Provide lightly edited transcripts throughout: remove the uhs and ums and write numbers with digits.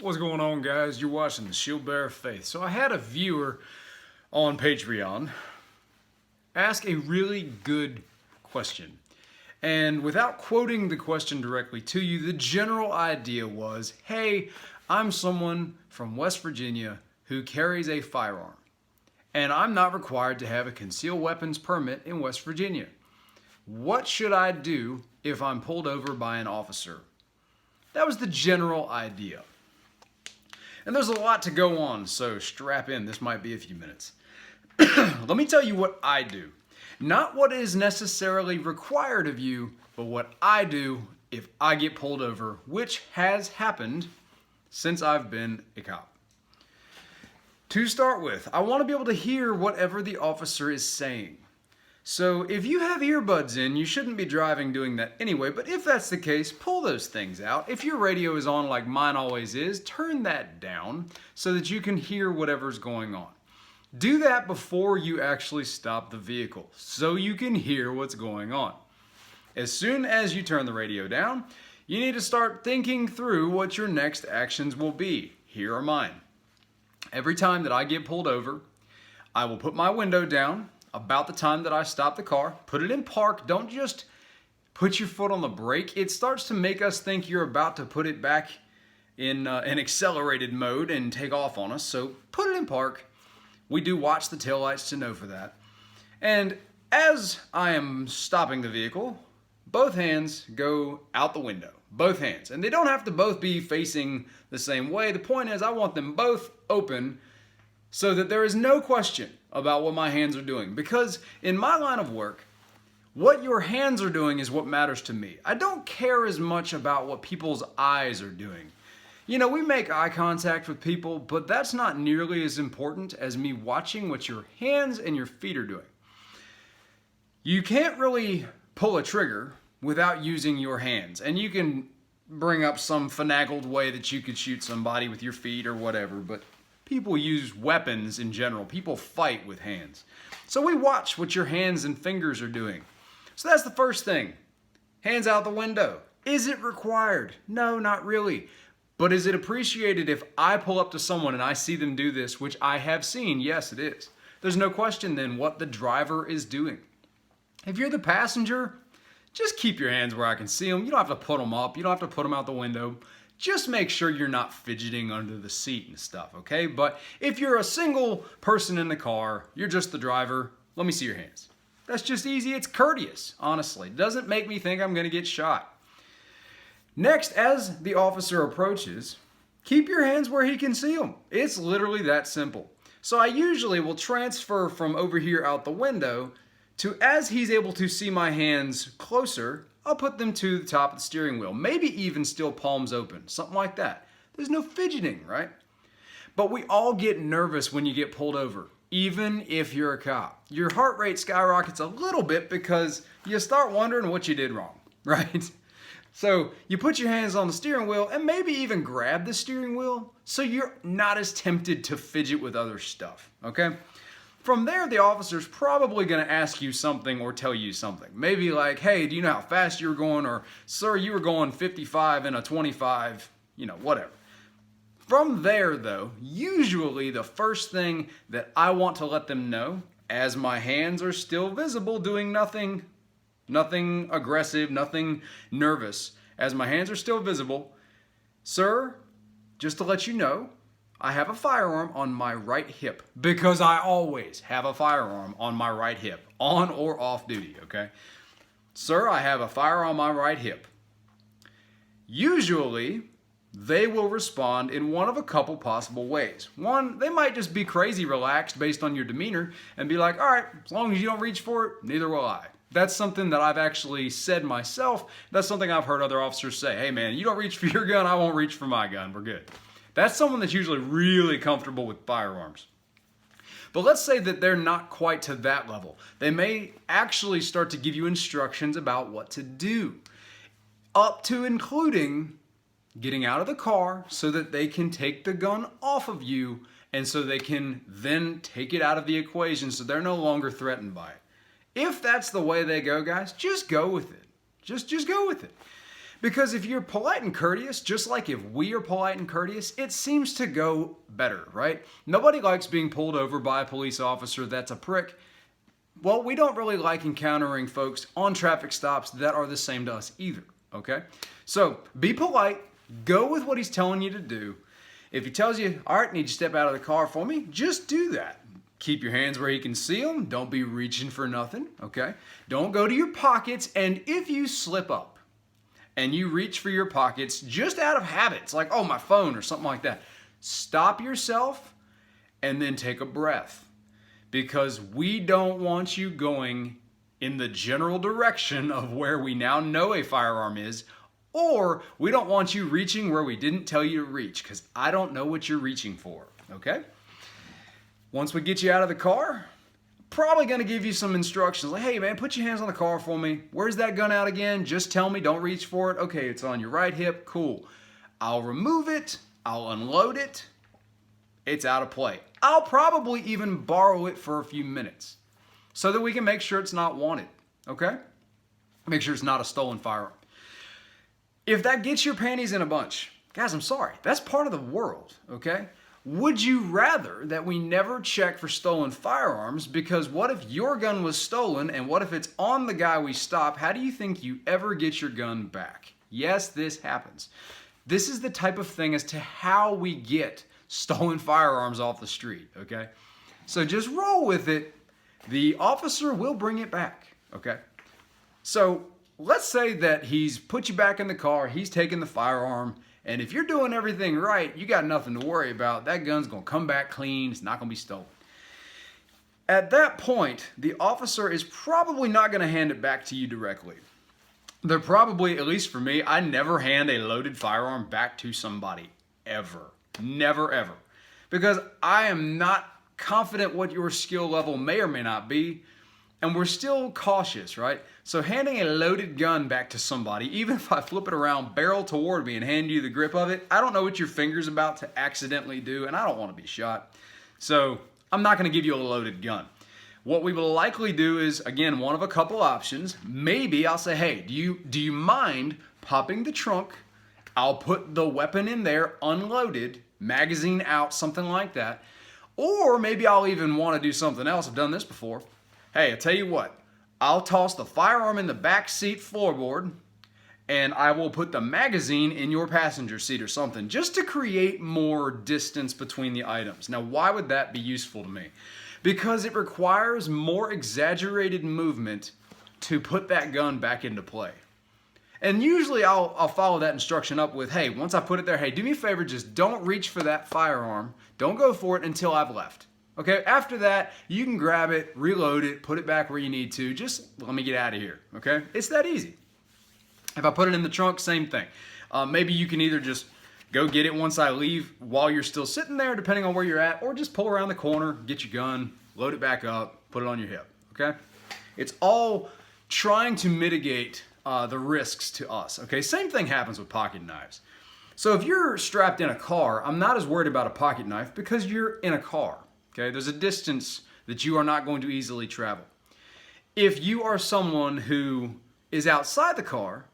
What's going on, guys? You're watching the Shield Bearer Faith. So I had a viewer on Patreon ask a really good question. And without quoting the question directly to you, the general idea was, hey, I'm someone from West Virginia who carries a firearm, and I'm not required to have a concealed weapons permit in West Virginia. What should I do if I'm pulled over by an officer? That was the general idea. And there's a lot to go on, so strap in. This might be a few minutes. Let me tell you what I do. Not what is necessarily required of you, but what I do if I get pulled over, which has happened since I've been a cop. To start with, I want to be able to hear whatever the officer is saying. So if you have earbuds in, you shouldn't be driving doing that anyway, but if that's the case, pull those things out. If your radio is on like mine always is, turn that down so that you can hear whatever's going on. Do that before you actually stop the vehicle so you can hear what's going on. As soon as you turn the radio down, you need to start thinking through what your next actions will be. Here are mine. Every time that I get pulled over, I will put my window down about the time that I stop the car, put it in park. Don't just put your foot on the brake. It starts to make us think you're about to put it back in an accelerated mode and take off on us. So put it in park. We do watch the taillights to know for that. And as I am stopping the vehicle, both hands go out the window. Both hands. And they don't have to both be facing the same way. The point is I want them both open so that there is no question about what my hands are doing. Because in my line of work, what your hands are doing is what matters to me. I don't care as much about what people's eyes are doing. You know, we make eye contact with people, but that's not nearly as important as me watching what your hands and your feet are doing. You can't really pull a trigger without using your hands. And you can bring up some finagled way that you could shoot somebody with your feet or whatever, but people use weapons in general. People fight with hands. So we watch what your hands and fingers are doing. So that's the first thing. Hands out the window. Is it required? No, not really. But is it appreciated if I pull up to someone and I see them do this, which I have seen? Yes, it is. There's no question then what the driver is doing. If you're the passenger, just keep your hands where I can see them. You don't have to put them up. You don't have to put them out the window. Just make sure you're not fidgeting under the seat and stuff, okay? But if you're a single person in the car, you're just the driver, let me see your hands. That's just easy. It's courteous, honestly. It doesn't make me think I'm going to get shot. Next, as the officer approaches, keep your hands where he can see them. It's literally that simple. So I usually will transfer from over here out the window to as he's able to see my hands closer, I'll put them to the top of the steering wheel. Maybe even still palms open, something like that. There's no fidgeting, right? But we all get nervous when you get pulled over, even if you're a cop. Your heart rate skyrockets a little bit because you start wondering what you did wrong, right? So you put your hands on the steering wheel and maybe even grab the steering wheel so you're not as tempted to fidget with other stuff, okay? From there, the officer's probably going to ask you something or tell you something. Maybe like, hey, do you know how fast you were going? Or, sir, you were going 55 in a 25, whatever. From there, though, usually the first thing that I want to let them know, as my hands are still visible, doing nothing aggressive, nothing nervous, as my hands are still visible, sir, just to let you know, I have a firearm on my right hip because I always have a firearm on my right hip, on or off duty, okay? Sir, I have a firearm on my right hip. Usually, they will respond in one of a couple possible ways. One, they might just be crazy relaxed based on your demeanor and be like, all right, as long as you don't reach for it, neither will I. That's something that I've actually said myself. That's something I've heard other officers say. Hey man, you don't reach for your gun, I won't reach for my gun, we're good. That's someone that's usually really comfortable with firearms. But let's say that they're not quite to that level. They may actually start to give you instructions about what to do, up to including getting out of the car so that they can take the gun off of you and so they can then take it out of the equation so they're no longer threatened by it. If that's the way they go, guys, just go with it. Just go with it. Because if you're polite and courteous, just like if we are polite and courteous, it seems to go better, right? Nobody likes being pulled over by a police officer that's a prick. Well, we don't really like encountering folks on traffic stops that are the same to us either, okay? So be polite, go with what he's telling you to do. If he tells you, all right, need you to step out of the car for me, just do that. Keep your hands where he can see them. Don't be reaching for nothing, okay? Don't go to your pockets, and if you slip up and you reach for your pockets just out of habits, like, oh, my phone or something like that, stop yourself and then take a breath. Because we don't want you going in the general direction of where we now know a firearm is, or we don't want you reaching where we didn't tell you to reach, because I don't know what you're reaching for, okay? Once we get you out of the car, probably going to give you some instructions like, hey man, put your hands on the car for me. Where's that gun out again? Just tell me, don't reach for it. Okay, it's on your right hip. Cool. I'll remove it. I'll unload it. It's out of play. I'll probably even borrow it for a few minutes so that we can make sure it's not wanted. Okay? Make sure it's not a stolen firearm. If that gets your panties in a bunch, guys, I'm sorry. That's part of the world. Okay? Would you rather that we never check for stolen firearms? Because what if your gun was stolen, and what if it's on the guy we stop? How do you think you ever get your gun back? Yes, this happens. This is the type of thing as to how we get stolen firearms off the street, okay? So just roll with it. The officer will bring it back, okay? So let's say that he's put you back in the car, he's taken the firearm, and if you're doing everything right, you got nothing to worry about. That gun's going to come back clean. It's not going to be stolen. At that point, the officer is probably not going to hand it back to you directly. They're probably, at least for me, I never hand a loaded firearm back to somebody, ever. Never, ever. Because I am not confident what your skill level may or may not be, and we're still cautious, right? So handing a loaded gun back to somebody, even if I flip it around barrel toward me and hand you the grip of it, I don't know what your finger's about to accidentally do, and I don't want to be shot. So I'm not going to give you a loaded gun. What we will likely do is, again, one of a couple options. Maybe I'll say, hey, do you mind popping the trunk? I'll put the weapon in there, unloaded, magazine out, something like that. Or maybe I'll even want to do something else. I've done this before. Hey, I'll tell you what. I'll toss the firearm in the back seat floorboard, and I will put the magazine in your passenger seat or something, just to create more distance between the items. Now, why would that be useful to me? Because it requires more exaggerated movement to put that gun back into play. And usually I'll follow that instruction up with, hey, once I put it there, hey, do me a favor, just don't reach for that firearm. Don't go for it until I've left. Okay, after that, you can grab it, reload it, put it back where you need to. Just let me get out of here, okay? It's that easy. If I put it in the trunk, same thing. Maybe you can either just go get it once I leave while you're still sitting there, depending on where you're at, or just pull around the corner, get your gun, load it back up, put it on your hip, okay? It's all trying to mitigate the risks to us, okay? Same thing happens with pocket knives. So if you're strapped in a car, I'm not as worried about a pocket knife because you're in a car. Okay, there's a distance that you are not going to easily travel. If you are someone who is outside the car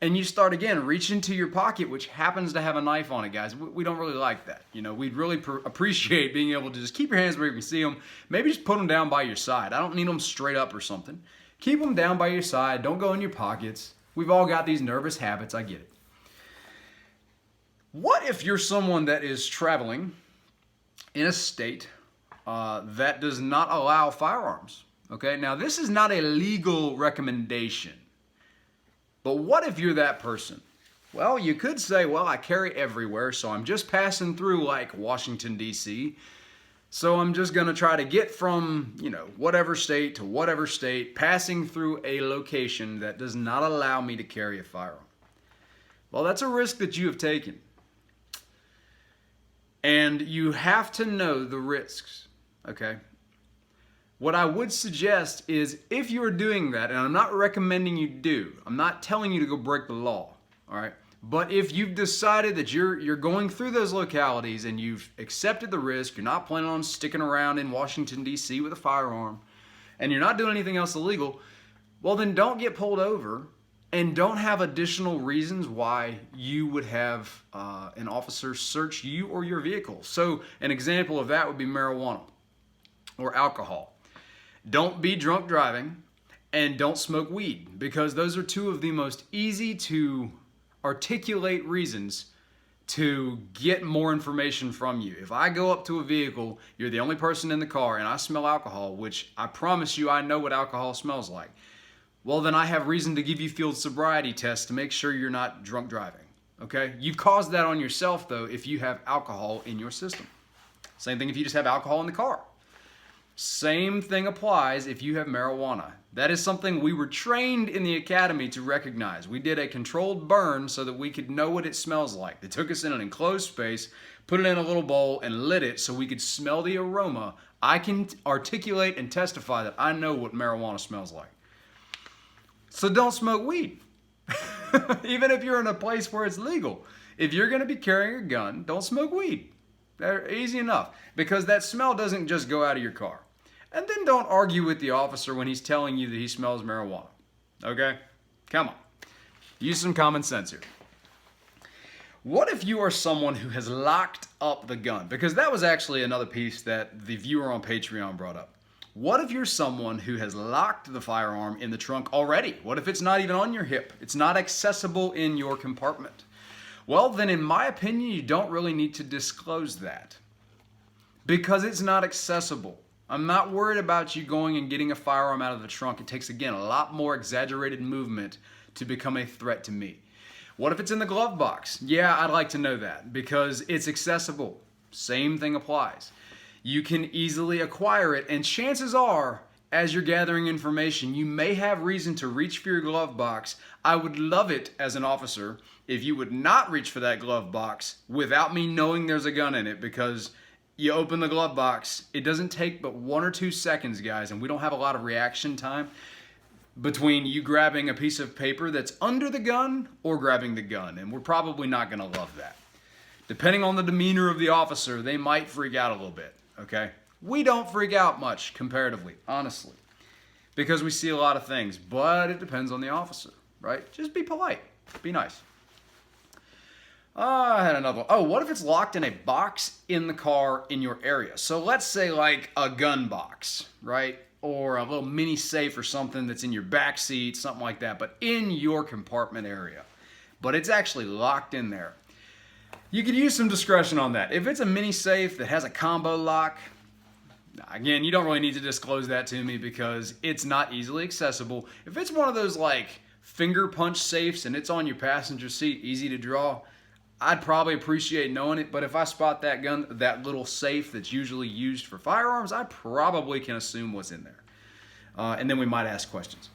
and you start again reaching into your pocket, which happens to have a knife on it, guys, we don't really like that. You know, we'd really appreciate being able to just keep your hands where you can see them. Maybe just put them down by your side. I don't need them straight up or something. Keep them down by your side. Don't go in your pockets. We've all got these nervous habits. I get it. What if you're someone that is traveling in a state that does not allow firearms? Okay, now this is not a legal recommendation, but what if you're that person? Well, you could say, well, I carry everywhere, so I'm just passing through like Washington, D.C., so I'm just going to try to get from, whatever state to whatever state, passing through a location that does not allow me to carry a firearm. Well, that's a risk that you have taken. And you have to know the risks, okay? What I would suggest is if you're doing that, and I'm not recommending you do, I'm not telling you to go break the law, all right? But if you've decided that you're going through those localities and you've accepted the risk, you're not planning on sticking around in Washington, D.C. with a firearm, and you're not doing anything else illegal, well then don't get pulled over and don't have additional reasons why you would have an officer search you or your vehicle. So an example of that would be marijuana or alcohol. Don't be drunk driving, and don't smoke weed, because those are two of the most easy to articulate reasons to get more information from you. If I go up to a vehicle, you're the only person in the car, and I smell alcohol, which I promise you I know what alcohol smells like, well, then I have reason to give you field sobriety tests to make sure you're not drunk driving. Okay? You've caused that on yourself, though, if you have alcohol in your system. Same thing if you just have alcohol in the car. Same thing applies if you have marijuana. That is something we were trained in the academy to recognize. We did a controlled burn so that we could know what it smells like. They took us in an enclosed space, put it in a little bowl, and lit it so we could smell the aroma. I can articulate and testify that I know what marijuana smells like. So don't smoke weed. Even if you're in a place where it's legal. If you're going to be carrying a gun, don't smoke weed. They're easy enough, because that smell doesn't just go out of your car. And then don't argue with the officer when he's telling you that he smells marijuana. Okay? Come on. Use some common sense here. What if you are someone who has locked up the gun? Because that was actually another piece that the viewer on Patreon brought up. What if you're someone who has locked the firearm in the trunk already? What if it's not even on your hip? It's not accessible in your compartment. Well, then in my opinion, you don't really need to disclose that, because it's not accessible. I'm not worried about you going and getting a firearm out of the trunk. It takes, again, a lot more exaggerated movement to become a threat to me. What if it's in the glove box? Yeah, I'd like to know that, because it's accessible. Same thing applies. You can easily acquire it, and chances are, as you're gathering information, you may have reason to reach for your glove box. I would love it as an officer if you would not reach for that glove box without me knowing there's a gun in it, because you open the glove box, it doesn't take but 1 or 2 seconds, guys, and we don't have a lot of reaction time between you grabbing a piece of paper that's under the gun or grabbing the gun, and we're probably not going to love that. Depending on the demeanor of the officer, they might freak out a little bit, okay? We don't freak out much comparatively, honestly, because we see a lot of things, but it depends on the officer, right? Just be polite, be nice. I had another one. Oh, what if it's locked in a box in the car in your area? So let's say like a gun box, right? Or a little mini safe or something that's in your back seat, something like that, but in your compartment area. But it's actually locked in there. You could use some discretion on that. If it's a mini safe that has a combo lock, again, you don't really need to disclose that to me because it's not easily accessible. If it's one of those like finger punch safes and it's on your passenger seat, easy to draw, I'd probably appreciate knowing it, but if I spot that gun, that little safe that's usually used for firearms, I probably can assume what's in there. And then we might ask questions.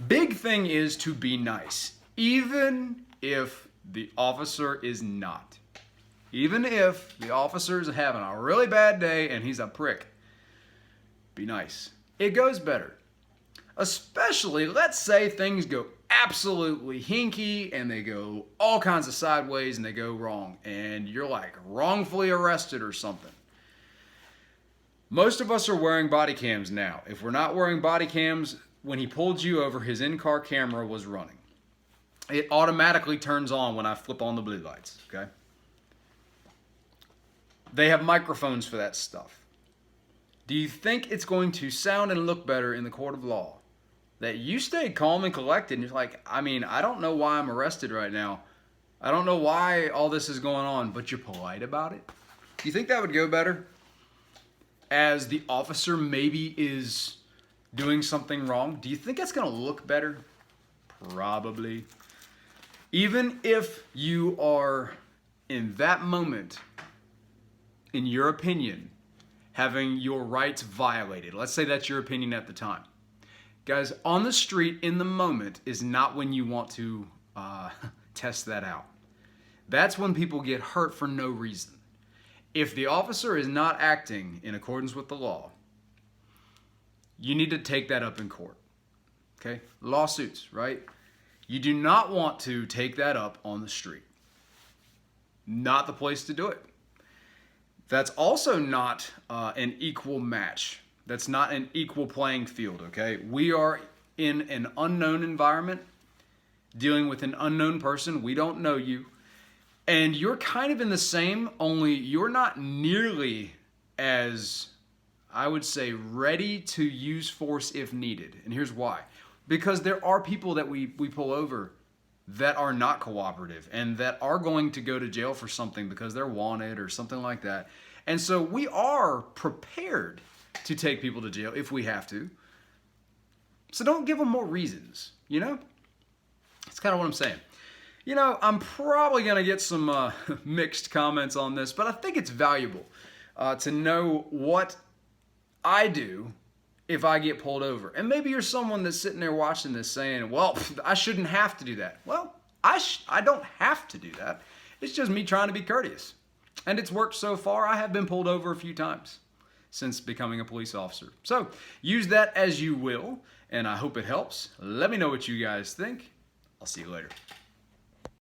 Big thing is to be nice, even if the officer is not. Even if the officer is having a really bad day and he's a prick, be nice. It goes better. Especially, let's say things go absolutely hinky and they go all kinds of sideways and they go wrong and you're like wrongfully arrested or something. Most of us are wearing body cams now. If we're not wearing body cams, when he pulled you over, his in-car camera was running. It automatically turns on when I flip on the blue lights, okay? They have microphones for that stuff. Do you think it's going to sound and look better in the court of law that you stayed calm and collected and you're like, I mean, I don't know why I'm arrested right now. I don't know why all this is going on, but you're polite about it? Do you think that would go better? As the officer maybe is doing something wrong, do you think that's going to look better? Probably. Even if you are in that moment, in your opinion, having your rights violated. Let's say that's your opinion at the time. Guys, on the street in the moment is not when you want to test that out. That's when people get hurt for no reason. If the officer is not acting in accordance with the law, you need to take that up in court. Okay? Lawsuits, right? You do not want to take that up on the street. Not the place to do it. That's also not an equal match. That's not an equal playing field, okay? We are in an unknown environment, dealing with an unknown person. We don't know you. And you're kind of in the same, only you're not nearly as, I would say, ready to use force if needed. And here's why. Because there are people that we pull over that are not cooperative and that are going to go to jail for something because they're wanted or something like that. And so we are prepared to take people to jail if we have to. So don't give them more reasons, you know? That's kind of what I'm saying. You know, I'm probably going to get some mixed comments on this, but I think it's valuable to know what I do if I get pulled over. And maybe you're someone that's sitting there watching this saying, well, I shouldn't have to do that. Well, I don't have to do that. It's just me trying to be courteous. And it's worked so far. I have been pulled over a few times since becoming a police officer. So use that as you will, and I hope it helps. Let me know what you guys think. I'll see you later.